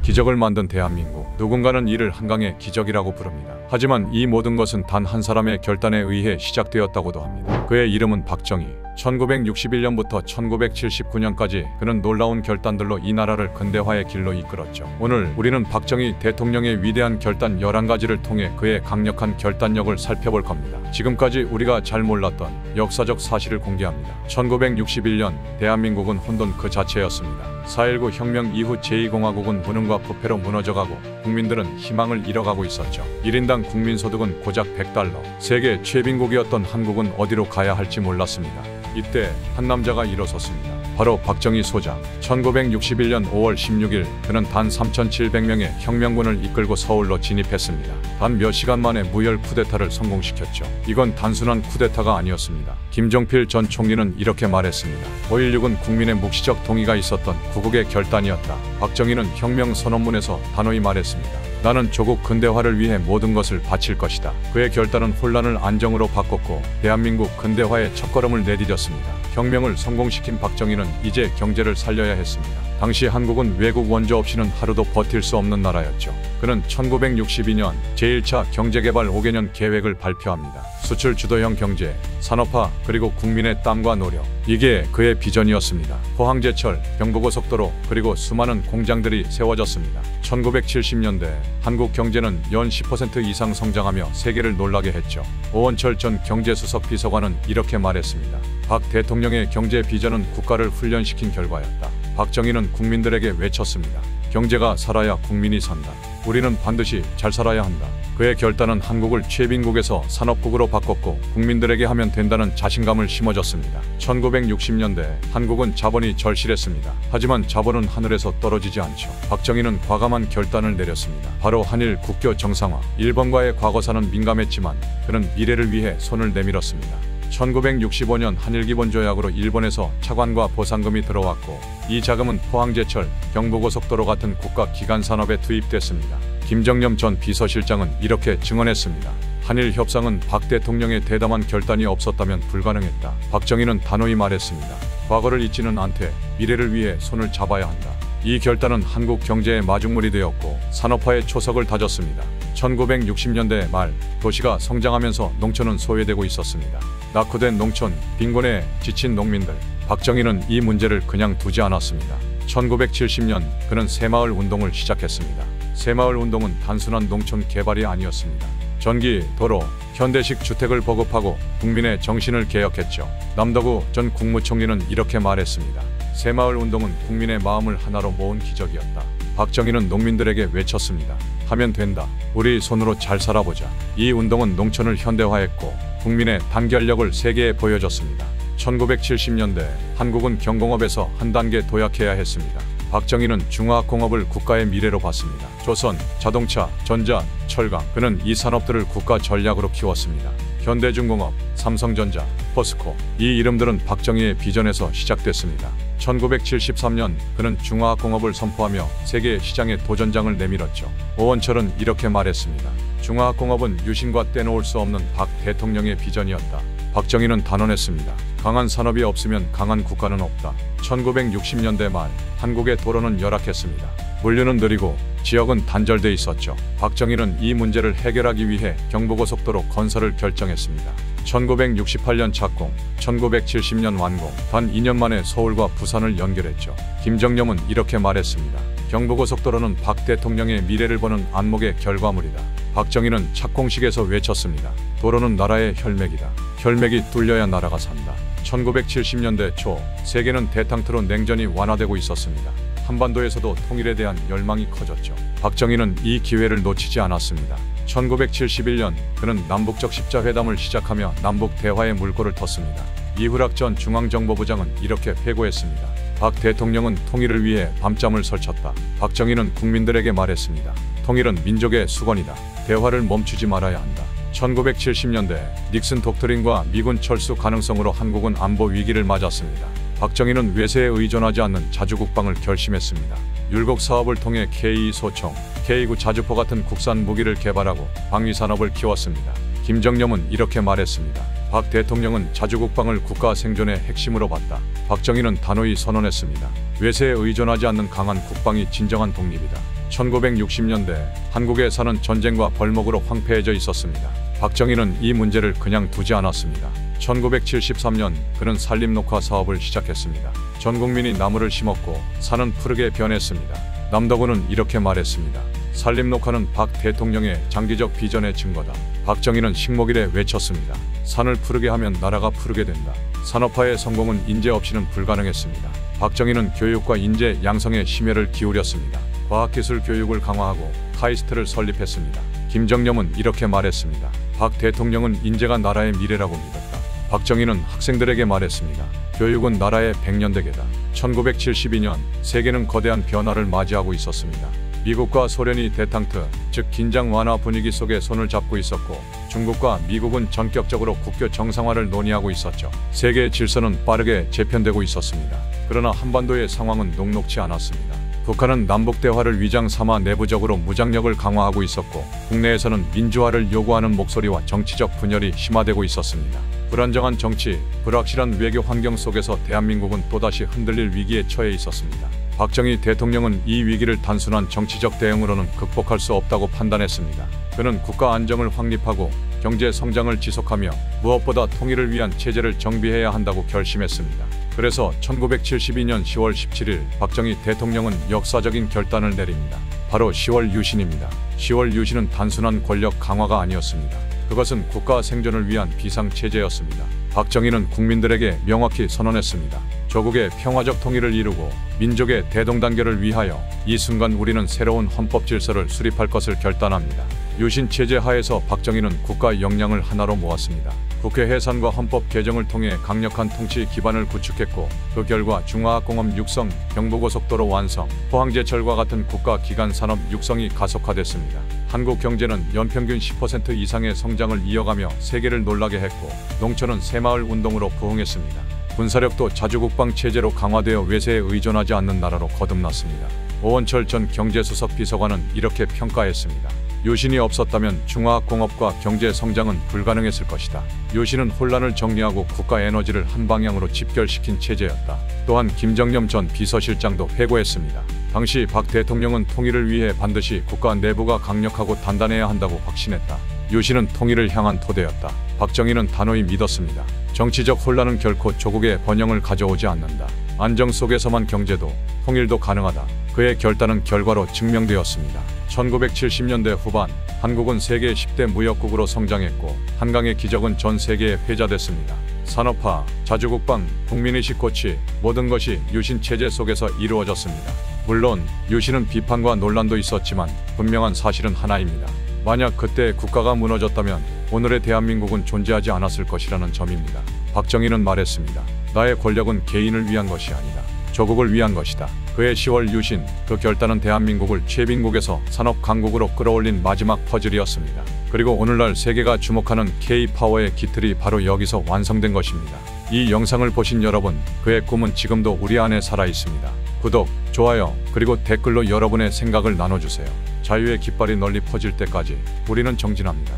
기적을 만든 대한민국. 누군가는 이를 한강의 기적이라고 부릅니다. 하지만 이 모든 것은 단 한 사람의 결단에 의해 시작되었다고도 합니다. 그의 이름은 박정희. 1961년부터 1979년까지 그는 놀라운 결단들로 이 나라를 근대화의 길로 이끌었죠. 오늘 우리는 박정희 대통령의 위대한 결단 11가지를 통해 그의 강력한 결단력을 살펴볼 겁니다. 지금까지 우리가 잘 몰랐던 역사적 사실을 공개합니다. 1961년 대한민국은 혼돈 그 자체였습니다. 4.19 혁명 이후 제2공화국은 무능과 부패로 무너져가고 국민들은 희망을 잃어가고 있었죠. 1인당 국민소득은 고작 $100. 세계 최빈국이었던 한국은 어디로 가야 할지 몰랐습니다. 이때 한 남자가 일어섰습니다. 바로 박정희 소장. 1961년 5월 16일 그는 단 3,700명의 혁명군을 이끌고 서울로 진입했습니다. 단 몇 시간 만에 무혈 쿠데타를 성공시켰죠. 이건 단순한 쿠데타가 아니었습니다. 김종필 전 총리는 이렇게 말했습니다. 5.16은 국민의 묵시적 동의가 있었던 구국의 결단이었다. 박정희는 혁명 선언문에서 단호히 말했습니다. 나는 조국 근대화를 위해 모든 것을 바칠 것이다. 그의 결단은 혼란을 안정으로 바꿨고 대한민국 근대화의 첫걸음을 내디뎠습니다. 혁명을 성공시킨 박정희는 이제 경제를 살려야 했습니다. 당시 한국은 외국 원조 없이는 하루도 버틸 수 없는 나라였죠. 그는 1962년 제1차 경제개발 5개년 계획을 발표합니다. 수출 주도형 경제, 산업화, 그리고 국민의 땀과 노력. 이게 그의 비전이었습니다. 포항제철, 경부고속도로, 그리고 수많은 공장들이 세워졌습니다. 1970년대 한국 경제는 연 10% 이상 성장하며 세계를 놀라게 했죠. 오원철 전 경제수석 비서관은 이렇게 말했습니다. 박 대통령의 경제 비전은 국가를 훈련시킨 결과였다. 박정희는 국민들에게 외쳤습니다. 경제가 살아야 국민이 산다. 우리는 반드시 잘 살아야 한다. 그의 결단은 한국을 최빈국에서 산업국으로 바꿨고 국민들에게 하면 된다는 자신감을 심어줬습니다. 1960년대 한국은 자본이 절실했습니다. 하지만 자본은 하늘에서 떨어지지 않죠. 박정희는 과감한 결단을 내렸습니다. 바로 한일 국교 정상화. 일본과의 과거사는 민감했지만 그는 미래를 위해 손을 내밀었습니다. 1965년 한일기본조약으로 일본에서 차관과 보상금이 들어왔고 이 자금은 포항제철, 경부고속도로 같은 국가 기간 산업에 투입됐습니다. 김정념 전 비서실장은 이렇게 증언했습니다. 한일 협상은 박 대통령의 대담한 결단이 없었다면 불가능했다. 박정희는 단호히 말했습니다. 과거를 잊지는 않되 미래를 위해 손을 잡아야 한다. 이 결단은 한국 경제의 마중물이 되었고 산업화의 초석을 다졌습니다. 1960년대 말 도시가 성장하면서 농촌은 소외되고 있었습니다. 낙후된 농촌, 빈곤에 지친 농민들. 박정희는 이 문제를 그냥 두지 않았습니다. 1970년 그는 새마을 운동을 시작했습니다. 새마을 운동은 단순한 농촌 개발이 아니었습니다. 전기, 도로, 현대식 주택을 보급하고 국민의 정신을 개혁했죠. 남덕우 전 국무총리는 이렇게 말했습니다. 새마을 운동은 국민의 마음을 하나로 모은 기적이었다. 박정희는 농민들에게 외쳤습니다. 하면 된다. 우리 손으로 잘 살아보자. 이 운동은 농촌을 현대화했고 국민의 단결력을 세계에 보여줬습니다. 1970년대 한국은 경공업에서 한 단계 도약해야 했습니다. 박정희는 중화학공업을 국가의 미래로 봤습니다. 조선, 자동차, 전자, 철강. 그는 이 산업들을 국가 전략으로 키웠습니다. 현대중공업, 삼성전자, 포스코. 이 이름들은 박정희의 비전에서 시작됐습니다. 1973년 그는 중화학공업을 선포하며 세계 시장에 도전장을 내밀었죠. 오원철은 이렇게 말했습니다. 중화학공업은 유신과 떼놓을 수 없는 박 대통령의 비전이었다. 박정희는 단언했습니다. 강한 산업이 없으면 강한 국가는 없다. 1960년대 말 한국의 도로는 열악했습니다. 물류는 느리고 지역은 단절돼 있었죠. 박정희는 이 문제를 해결하기 위해 경부고속도로 건설을 결정했습니다. 1968년 착공, 1970년 완공. 단 2년 만에 서울과 부산을 연결했죠. 김정념은 이렇게 말했습니다. 경부고속도로는 박 대통령의 미래를 보는 안목의 결과물이다. 박정희는 착공식에서 외쳤습니다. 도로는 나라의 혈맥이다. 혈맥이 뚫려야 나라가 산다. 1970년대 초 세계는 대탕트로 냉전이 완화되고 있었습니다. 한반도에서도 통일에 대한 열망이 커졌죠. 박정희는 이 기회를 놓치지 않았습니다. 1971년 그는 남북적 십자회담을 시작하며 남북 대화의 물꼬를 텄습니다. 이후락 전 중앙정보부장은 이렇게 회고했습니다. 박 대통령은 통일을 위해 밤잠을 설쳤다. 박정희는 국민들에게 말했습니다. 통일은 민족의 수건이다. 대화를 멈추지 말아야 한다. 1970년대 닉슨 독트린과 미군 철수 가능성으로 한국은 안보 위기를 맞았습니다. 박정희는 외세에 의존하지 않는 자주국방을 결심했습니다. 율곡 사업을 통해 K2 소총, K9 자주포 같은 국산 무기를 개발하고 방위산업을 키웠습니다. 김정념은 이렇게 말했습니다. 박 대통령은 자주국방을 국가 생존의 핵심으로 봤다. 박정희는 단호히 선언했습니다. 외세에 의존하지 않는 강한 국방이 진정한 독립이다. 1960년대 한국의 산은 전쟁과 벌목으로 황폐해져 있었습니다. 박정희는 이 문제를 그냥 두지 않았습니다. 1973년 그는 산림녹화 사업을 시작했습니다. 전 국민이 나무를 심었고 산은 푸르게 변했습니다. 남덕우는 이렇게 말했습니다. 산림녹화는 박 대통령의 장기적 비전의 증거다. 박정희는 식목일에 외쳤습니다. 산을 푸르게 하면 나라가 푸르게 된다. 산업화의 성공은 인재 없이는 불가능했습니다. 박정희는 교육과 인재 양성에 심혈을 기울였습니다. 과학기술 교육을 강화하고 카이스트를 설립했습니다. 김정념은 이렇게 말했습니다. 박 대통령은 인재가 나라의 미래라고 믿었다. 박정희는 학생들에게 말했습니다. 교육은 나라의 백년대계다. 1972년 세계는 거대한 변화를 맞이하고 있었습니다. 미국과 소련이 대탕트, 즉 긴장 완화 분위기 속에 손을 잡고 있었고 중국과 미국은 전격적으로 국교 정상화를 논의하고 있었죠. 세계의 질서는 빠르게 재편되고 있었습니다. 그러나 한반도의 상황은 녹록지 않았습니다. 북한은 남북 대화를 위장 삼아 내부적으로 무장력을 강화하고 있었고 국내에서는 민주화를 요구하는 목소리와 정치적 분열이 심화되고 있었습니다. 불안정한 정치, 불확실한 외교 환경 속에서 대한민국은 또다시 흔들릴 위기에 처해 있었습니다. 박정희 대통령은 이 위기를 단순한 정치적 대응으로는 극복할 수 없다고 판단했습니다. 그는 국가 안정을 확립하고 경제 성장을 지속하며 무엇보다 통일을 위한 체제를 정비해야 한다고 결심했습니다. 그래서 1972년 10월 17일 박정희 대통령은 역사적인 결단을 내립니다. 바로 10월 유신입니다. 10월 유신은 단순한 권력 강화가 아니었습니다. 그것은 국가 생존을 위한 비상체제였습니다. 박정희는 국민들에게 명확히 선언했습니다. 조국의 평화적 통일을 이루고 민족의 대동단결을 위하여 이 순간 우리는 새로운 헌법 질서를 수립할 것을 결단합니다. 유신 체제 하에서 박정희는 국가 역량을 하나로 모았습니다. 국회 해산과 헌법 개정을 통해 강력한 통치 기반을 구축했고 그 결과 중화학공업 육성, 경부고속도로 완성, 포항제철과 같은 국가 기간 산업 육성이 가속화됐습니다. 한국 경제는 연평균 10% 이상의 성장을 이어가며 세계를 놀라게 했고 농촌은 새마을 운동으로 부흥했습니다. 군사력도 자주국방 체제로 강화되어 외세에 의존하지 않는 나라로 거듭났습니다. 오원철 전 경제수석 비서관은 이렇게 평가했습니다. 유신이 없었다면 중화학공업과 경제 성장은 불가능했을 것이다. 유신은 혼란을 정리하고 국가 에너지를 한 방향으로 집결시킨 체제였다. 또한 김정념 전 비서실장도 회고했습니다. 당시 박 대통령은 통일을 위해 반드시 국가 내부가 강력하고 단단해야 한다고 확신했다. 유신은 통일을 향한 토대였다. 박정희는 단호히 믿었습니다. 정치적 혼란은 결코 조국의 번영을 가져오지 않는다. 안정 속에서만 경제도 통일도 가능하다. 그의 결단은 결과로 증명되었습니다. 1970년대 후반 한국은 세계 10대 무역국으로 성장했고 한강의 기적은 전 세계에 회자됐습니다. 산업화, 자주국방, 국민의식 고취 모든 것이 유신 체제 속에서 이루어졌습니다. 물론 유신은 비판과 논란도 있었지만 분명한 사실은 하나입니다. 만약 그때 국가가 무너졌다면 오늘의 대한민국은 존재하지 않았을 것이라는 점입니다. 박정희는 말했습니다. 나의 권력은 개인을 위한 것이 아니다. 조국을 위한 것이다. 그의 10월 유신, 그 결단은 대한민국을 최빈국에서 산업 강국으로 끌어올린 마지막 퍼즐이었습니다. 그리고 오늘날 세계가 주목하는 K-파워의 깃틀이 바로 여기서 완성된 것입니다. 이 영상을 보신 여러분, 그의 꿈은 지금도 우리 안에 살아 있습니다. 구독, 좋아요, 그리고 댓글로 여러분의 생각을 나눠주세요. 자유의 깃발이 널리 퍼질 때까지 우리는 정진합니다.